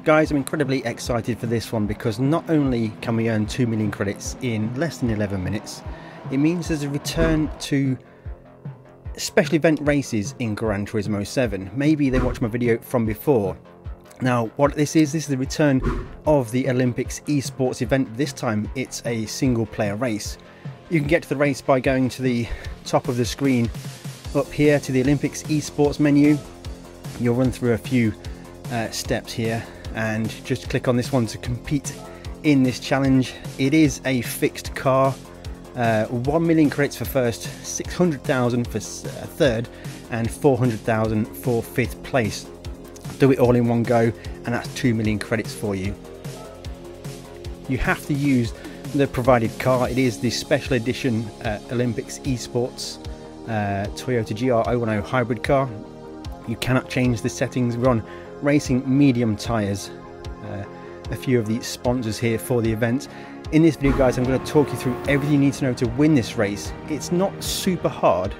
Guys, I'm incredibly excited for this one because not only can we earn 2 million credits in less than 11 minutes, it means there's a return to special event races in Gran Turismo 7. Maybe they watched my video from before. Now, what this is the return of the Olympics Esports event. This time it's a single player race. You can get to the race by going to the top of the screen up here to the Olympics Esports menu. You'll run through a few steps here and just click on this one to compete in this challenge. It is a fixed car. 1 million credits for first, 600,000 for third, and 400,000 for fifth place. Do it all in one go, and that's 2 million credits for you. You have to use the provided car. It is the special edition Olympics Esports Toyota GR010 hybrid car. You cannot change the settings. We're on racing medium tyres. A few of the sponsors here for the event. In this video, guys, I'm going to talk you through everything you need to know to win this race. It's not super hard,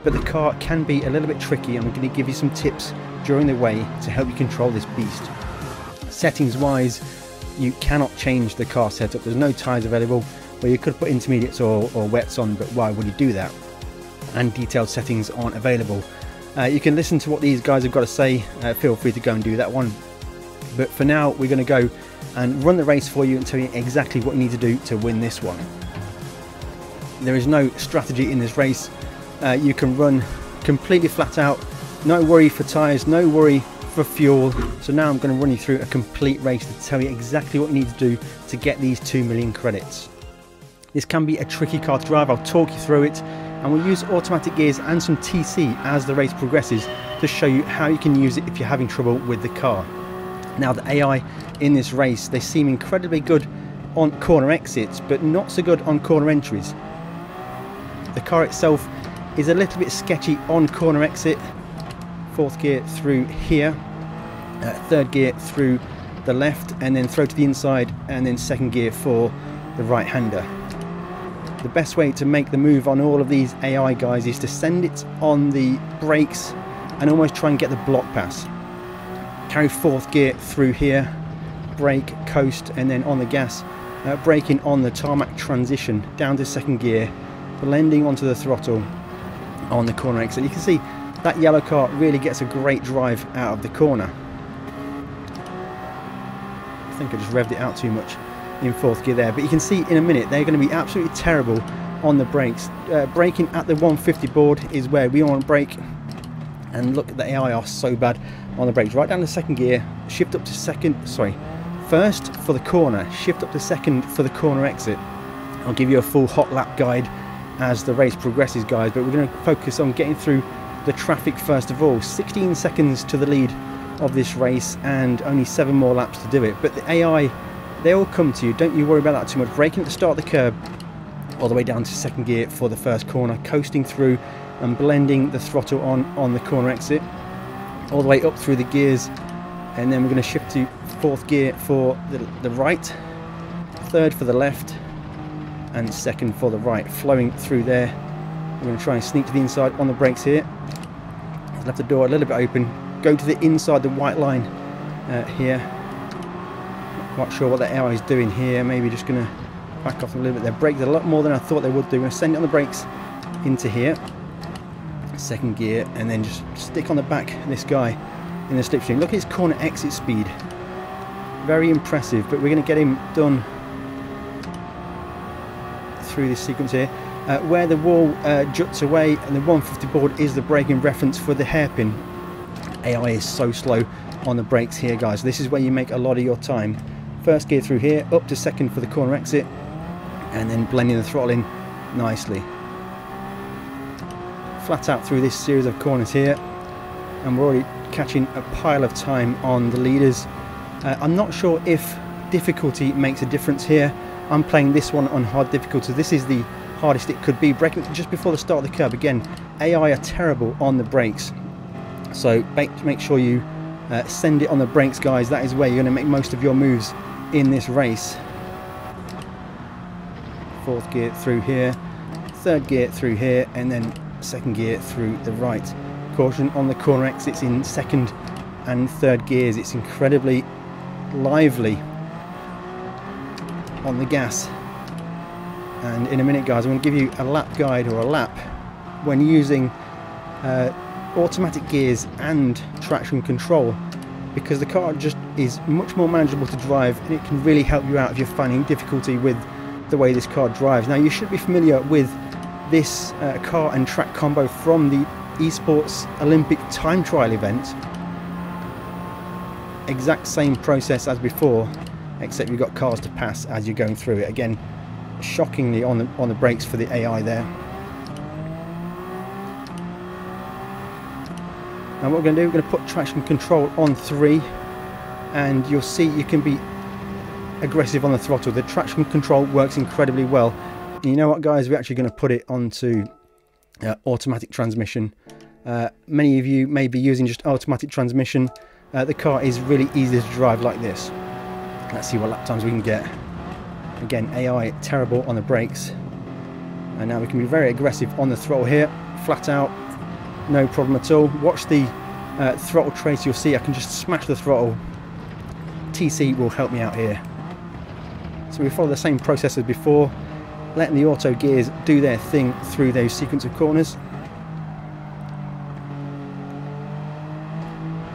but the car can be a little bit tricky. I'm going to give you some tips during the way to help you control this beast. Settings wise, you cannot change the car setup. There's no tyres available, where you could put intermediates or wets on, but why would you do that? And detailed settings aren't available. You can listen to what these guys have got to say. Feel free to go and do that one. But for now, we're going to go and run the race for you and tell you exactly what you need to do to win this one. There is no strategy in this race. You can run completely flat out. No worry for tyres, no worry for fuel. So now I'm going to run you through a complete race to tell you exactly what you need to do to get these 2 million credits. This can be a tricky car to drive. I'll talk you through it, and we'll use automatic gears and some TC as the race progresses to show you how you can use it if you're having trouble with the car. Now, the AI in this race, they seem incredibly good on corner exits, but not so good on corner entries. The car itself is a little bit sketchy on corner exit. Fourth gear through here, third gear through the left, and then throw to the inside, and then second gear for the right-hander. The best way to make the move on all of these AI guys is to send it on the brakes and almost try and get the block pass. Carry fourth gear through here, brake, coast, and then on the gas, braking on the tarmac transition down to second gear, blending onto the throttle on the corner exit. You can see that yellow car really gets a great drive out of the corner. I think I just revved it out too much in fourth gear there, but you can see in a minute they're going to be absolutely terrible on the brakes. Braking at the 150 board is where we want to brake, and look, the AI are so bad on the brakes. Right down to second gear, shift up to first for the corner, shift up to second for the corner exit. I'll give you a full hot lap guide as the race progresses, guys, but we're going to focus on getting through the traffic first of all. 16 seconds to the lead of this race and only 7 more laps to do it, but the AI, they all come to you. Don't you worry about that too much. Braking at the start of the curb all the way down to second gear for the first corner, coasting through and blending the throttle on the corner exit all the way up through the gears, and then we're going to shift to fourth gear for the right, third for the left, and second for the right, flowing through there. We're going to try and sneak to the inside on the brakes here. Left the door a little bit open, go to the inside the white line here. Not quite sure what the AI is doing here. Maybe just going to back off a little bit. They braked a lot more than I thought they would do. We're going to send it on the brakes into here, second gear, and then just stick on the back of this guy in the slipstream. Look at his corner exit speed, very impressive. But we're going to get him done through this sequence here, where the wall juts away and the 150 board is the braking reference for the hairpin. AI is so slow on the brakes here, guys. This is where you make a lot of your time. First gear through here, up to second for the corner exit, and then blending the throttle in nicely. Flat out through this series of corners here, and we're already catching a pile of time on the leaders. I'm not sure if difficulty makes a difference here. I'm playing this one on hard difficulty. This is the hardest it could be. Braking just before the start of the curb. Again, AI are terrible on the brakes, so make sure you send it on the brakes, guys. That is where you're going to make most of your moves in this race. Fourth gear through here, third gear through here, and then second gear through the right. Caution on the corner exits in second and third gears. It's incredibly lively on the gas. And in a minute, guys, I'm going to give you a lap guide, or a lap, when using automatic gears and traction control, because the car just is much more manageable to drive, and it can really help you out if you're finding difficulty with the way this car drives. Now, you should be familiar with this car and track combo from the Esports Olympic time trial event. Exact same process as before, except you've got cars to pass as you're going through it. Again, shockingly on the brakes for the AI there. Now what we're going to do, we're going to put traction control on 3, and you'll see you can be aggressive on the throttle. The traction control works incredibly well. And you know what, guys, we're actually going to put it onto automatic transmission. Many of you may be using just automatic transmission. The car is really easy to drive like this. Let's see what lap times we can get. Again, AI terrible on the brakes, and now we can be very aggressive on the throttle here, flat out, no problem at all. Watch the throttle trace, you'll see I can just smash the throttle. TC will help me out here. So we follow the same process as before, letting the auto gears do their thing through those sequence of corners,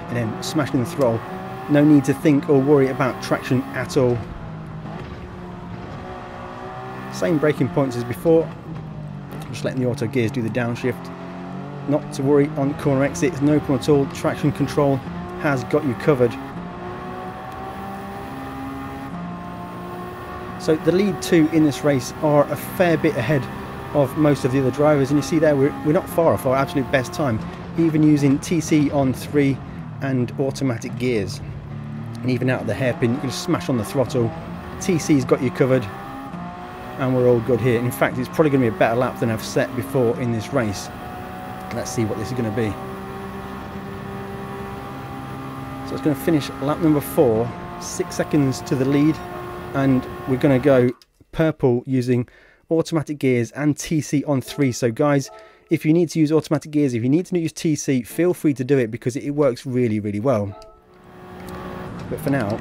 and then smashing the throttle. No need to think or worry about traction at all. Same braking points as before, just letting the auto gears do the downshift. Not to worry on corner exits, no problem at all. Traction control has got you covered. So the lead two in this race are a fair bit ahead of most of the other drivers, and you see there we're not far off our absolute best time, even using TC on 3 and automatic gears. And even out of the hairpin, you can just smash on the throttle. TC's got you covered, and we're all good here. In fact, it's probably going to be a better lap than I've set before in this race. Let's see what this is going to be. So it's going to finish lap number 4, 6 seconds to the lead, and we're going to go purple using automatic gears and TC on 3. So guys, if you need to use automatic gears, if you need to use TC, feel free to do it, because it works really, really well. But for now,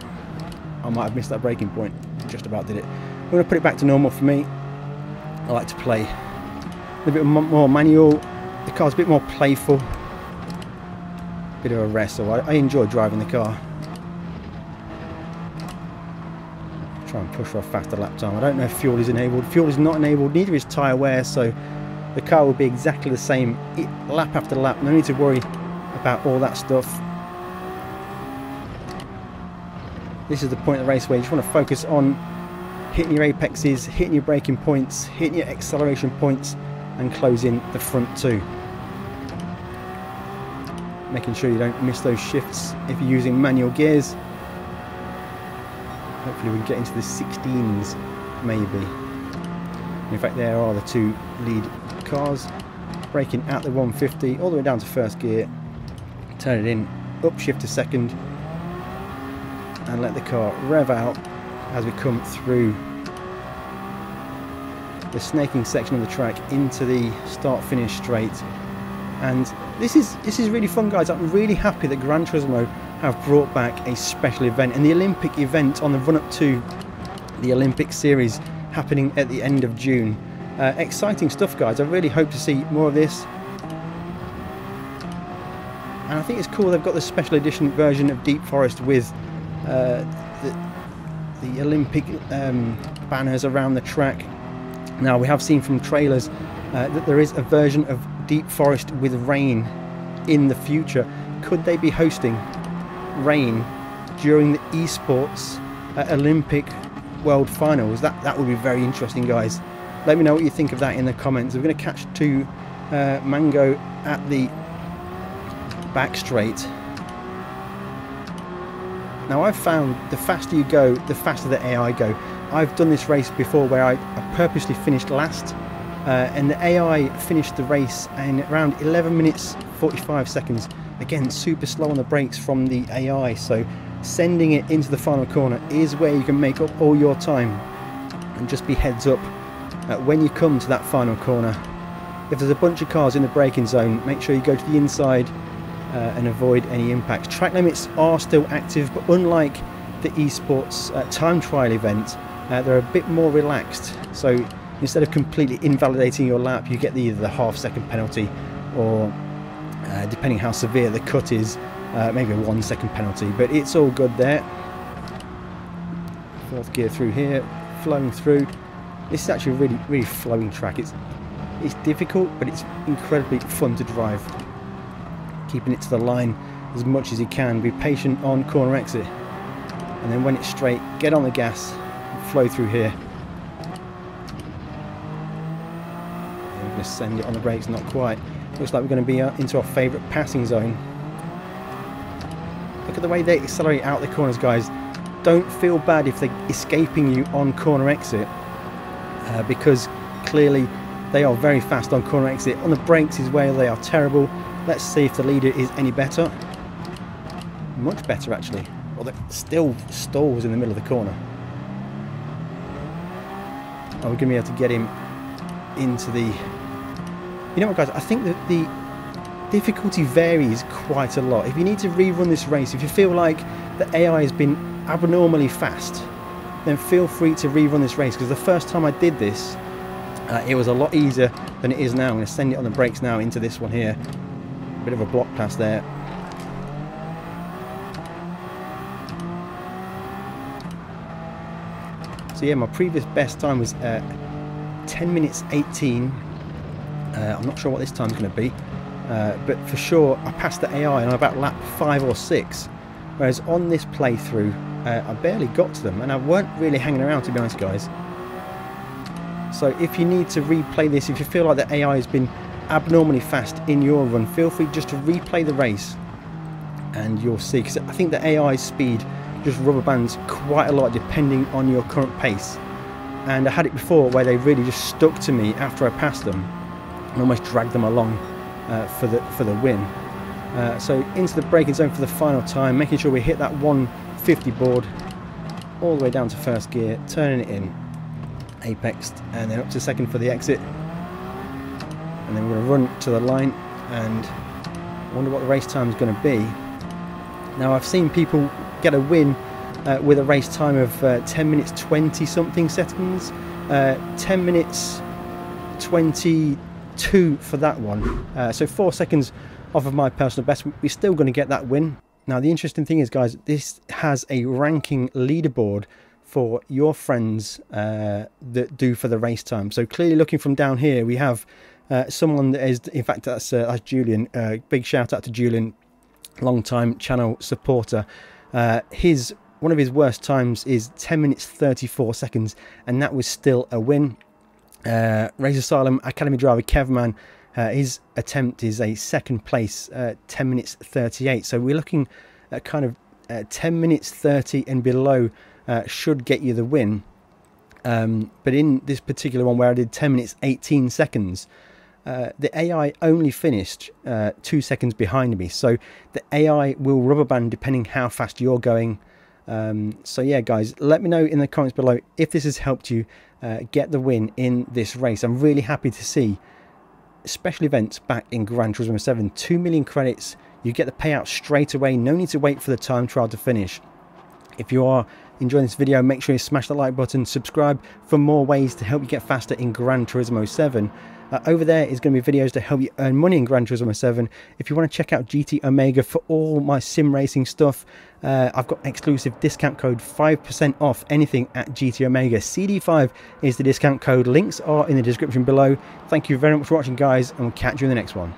I might have missed that braking point. Just about did it. I'm going to put it back to normal for me. I like to play a little bit more manual. The car's a bit more playful. Bit of a wrestle. I enjoy driving the car. Try and push for a faster lap time. I don't know if fuel is enabled. Fuel is not enabled. Neither is tyre wear. So the car will be exactly the same lap after lap. No need to worry about all that stuff. This is the point of the race where you just want to focus on hitting your apexes, hitting your braking points, hitting your acceleration points, and closing the front two. Making sure you don't miss those shifts if you're using manual gears. Hopefully we can get into the 16s maybe. In fact, there are the 2 lead cars. Braking at the 150 all the way down to first gear. Turn it in, upshift to second, and let the car rev out as we come through the snaking section of the track into the start-finish straight. And this is really fun, guys. I'm really happy that Gran Turismo have brought back a special event, and the Olympic event on the run-up to the Olympic series happening at the end of June. Exciting stuff, guys. I really hope to see more of this, and I think it's cool they've got the special edition version of Deep Forest with the Olympic banners around the track. Now, we have seen from trailers that there is a version of Deep Forest with rain in the future. Could they be hosting rain during the Esports Olympic World Finals? That would be very interesting, guys. Let me know what you think of that in the comments. We're going to catch to Mango at the back straight. Now, I've found the faster you go, the faster the AI go. I've done this race before where I purposely finished last, and the AI finished the race in around 11 minutes 45 seconds. Again, super slow on the brakes from the AI, so sending it into the final corner is where you can make up all your time. And just be heads up when you come to that final corner. If there's a bunch of cars in the braking zone, make sure you go to the inside and avoid any impacts. Track limits are still active, but unlike the esports time trial event, they're a bit more relaxed. So instead of completely invalidating your lap, you get either the half-second penalty or, depending how severe the cut is, maybe a 1-second penalty. But it's all good there. Fourth gear through here, flowing through. This is actually a really flowing track. It's difficult, but it's incredibly fun to drive. Keeping it to the line as much as you can. Be patient on corner exit, and then when it's straight, get on the gas and flow through here. And we're going to send it on the brakes, not quite. Looks like we're going to be into our favourite passing zone. Look at the way they accelerate out the corners, guys. Don't feel bad if they're escaping you on corner exit, because clearly they are very fast on corner exit. On the brakes is where they are terrible. Let's see if the leader is any better. Much better, actually. Well, they're still stalls in the middle of the corner. Oh, we're going to be able to get him into the... You know what, guys? I think that the difficulty varies quite a lot. If you need to rerun this race, if you feel like the AI has been abnormally fast, then feel free to rerun this race, because the first time I did this, it was a lot easier than it is now. I'm going to send it on the brakes now into this one here. A bit of a block pass there. So yeah, my previous best time was 10 minutes 18. I'm not sure what this time's going to be, but for sure I passed the AI on about lap 5 or 6, whereas on this playthrough I barely got to them, and I weren't really hanging around, to be honest, guys. So if you need to replay this, if you feel like the AI has been abnormally fast in your run, feel free just to replay the race and you'll see, because I think the AI speed just rubber bands quite a lot depending on your current pace. And I had it before where they really just stuck to me after I passed them and almost dragged them along for the win. So into the braking zone for the final time, making sure we hit that 150 board all the way down to first gear, turning it in, apexed, and then up to second for the exit. And then we're going to run to the line, and I wonder what the race time is going to be. Now, I've seen people get a win with a race time of 10 minutes 20 something seconds, 10 minutes 22 for that one, so 4 seconds off of my personal best. We're still going to get that win. Now, the interesting thing is, guys, this has a ranking leaderboard for your friends that do for the race time. So clearly, looking from down here, we have someone that is, in fact, that's Julian. Big shout out to Julian, long time channel supporter. One of his worst times is 10 minutes 34 seconds, and that was still a win. Race Asylum Academy driver Kevman, his attempt is a second place, 10 minutes 38. So we're looking at kind of 10 minutes 30 and below should get you the win. But in this particular one where I did 10 minutes 18 seconds, the AI only finished 2 seconds behind me. So the AI will rubber band depending how fast you're going. So yeah, guys, let me know in the comments below if this has helped you get the win in this race. I'm really happy to see special events back in Gran Turismo 7. 2 million credits, you get the payout straight away, no need to wait for the time trial to finish. If you are enjoying this video, make sure you smash the like button, subscribe for more ways to help you get faster in Gran Turismo 7. Over there is going to be videos to help you earn money in Gran Turismo 7. If you want to check out GT Omega for all my sim racing stuff, I've got exclusive discount code 5% off anything at GT Omega. CD5 is the discount code. Links are in the description below. Thank you very much for watching, guys, and we'll catch you in the next one.